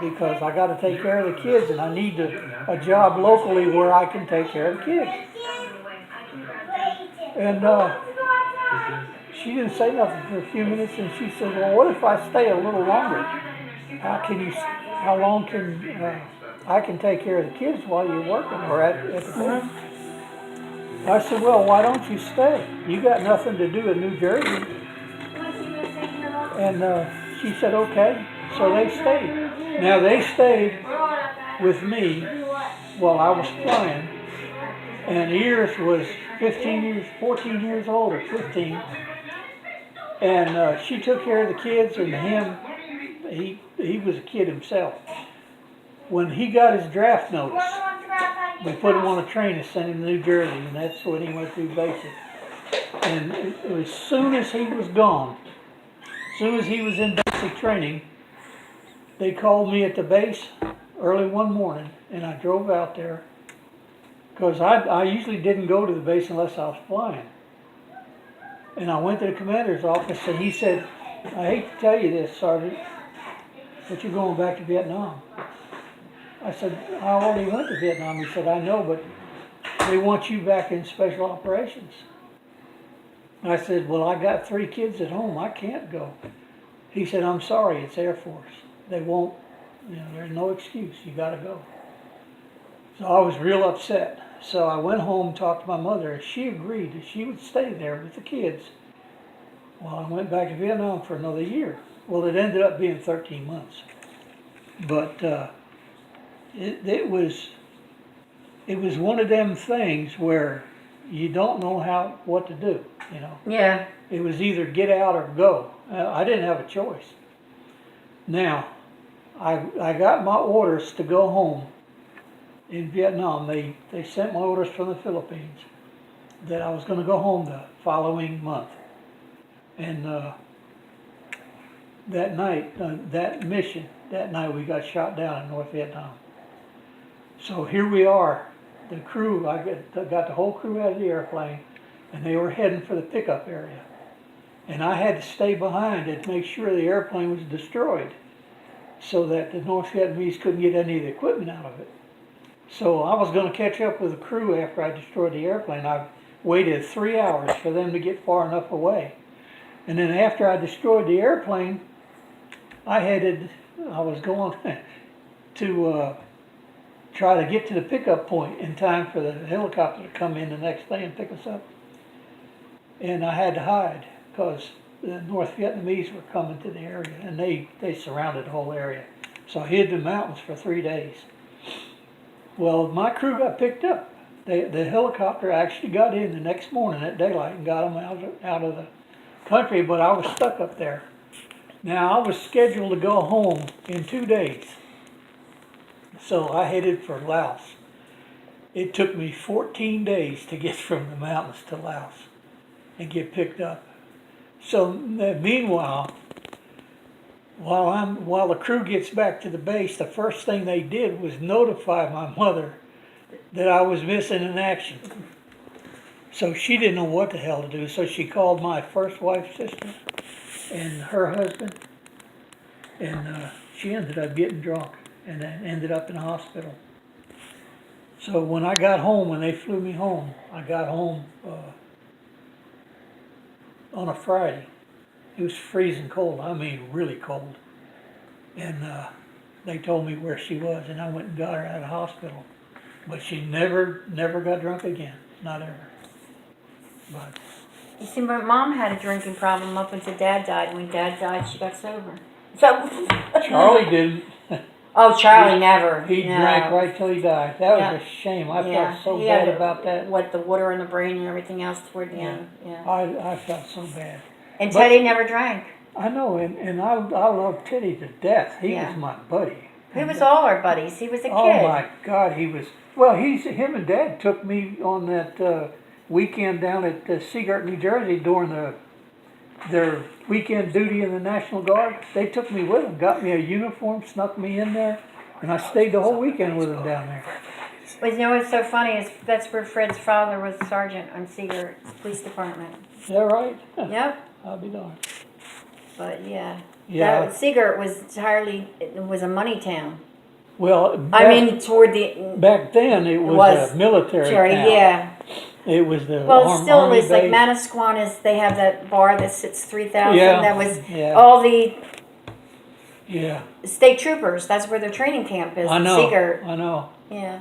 because I got to take care of the kids, and I need a job locally where I can take care of the kids. And she didn't say nothing for a few minutes, and she said, "Well, what if I stay a little longer? How long can I can take care of the kids while you're working or at the base?" I said, "Well, why don't you stay? You got nothing to do in New Jersey." And she said, "Okay." So they stayed. Now they stayed with me while I was flying, and Iris was 14 years old or 15, and she took care of the kids, and he was a kid himself. When he got his draft notice, we put him on a train and sent him to New Jersey, and that's when he went through basic. And as soon as he was gone, as soon as he was in basic training, they called me at the base early one morning, and I drove out there, because I usually didn't go to the base unless I was flying. And I went to the commander's office, and he said, "I hate to tell you this, Sergeant, but you're going back to Vietnam." I said, "I already went to Vietnam." He said, "I know, but they want you back in special operations." I said, "Well, I got 3 kids at home. I can't go." He said, "I'm sorry, it's Air Force. They won't, there's no excuse. You got to go." So I was real upset. So I went home, talked to my mother, and she agreed that she would stay there with the kids while I went back to Vietnam for another year. Well, it ended up being 13 months. But it was one of them things where you don't know what to do, Yeah. It was either get out or go. I didn't have a choice. Now, I got my orders to go home in Vietnam. They sent my orders from the Philippines that I was going to go home the following month. And that night we got shot down in North Vietnam. So here we are, the crew, I got the whole crew out of the airplane, and they were heading for the pickup area. And I had to stay behind and make sure the airplane was destroyed so that the North Vietnamese couldn't get any of the equipment out of it. So I was going to catch up with the crew after I destroyed the airplane. I waited 3 hours for them to get far enough away. And then after I destroyed the airplane, I was going to try to get to the pickup point in time for the helicopter to come in the next day and pick us up. And I had to hide because the North Vietnamese were coming to the area, and they surrounded the whole area. So I hid in the mountains for 3 days. Well, my crew got picked up. The helicopter actually got in the next morning at daylight and got them out of the country, but I was stuck up there. Now, I was scheduled to go home in 2 days. So I headed for Laos. It took me 14 days to get from the mountains to Laos and get picked up. So meanwhile, while the crew gets back to the base, the first thing they did was notify my mother that I was missing in action. So she didn't know what the hell to do. So she called my first wife's sister and her husband, and she ended up getting drunk and then ended up in the hospital. So when I got home, when they flew me home, I got home on a Friday. It was freezing cold. I mean, really cold. And they told me where she was, and I went and got her out of the hospital. But she never got drunk again. Not ever. But You see, my mom had a drinking problem up until Dad died. When Dad died, she got sober. So Charlie didn't. Oh, Charlie never. He drank right till he died. That was a shame. I felt so bad about that. What, the water in the brain and everything else toward the end. Yeah. I felt so bad. And Teddy never drank. I know, and I love Teddy to death. He was my buddy. He was all our buddies. He was a kid. Oh my God, he was. Well, him and Dad took me on that weekend down at Seagart, New Jersey during their weekend duty in the National Guard. They took me with them, got me a uniform, snuck me in there, and I stayed the whole weekend with them down there. But you know what's so funny is that's where Fred's father was sergeant on Seagart Police Department. Is that right? Yep. I'll be darned. But yeah. Yeah. Seagirt was entirely, it was a money town. Well, I mean, toward the back then it was a military town. yeah. It was the Well, it still Army is like base. Manasquan they have that bar that sits 3,000. Yeah, That was yeah. all the Yeah, state troopers. That's where their training camp is. I know. Seagirt. I know. Yeah.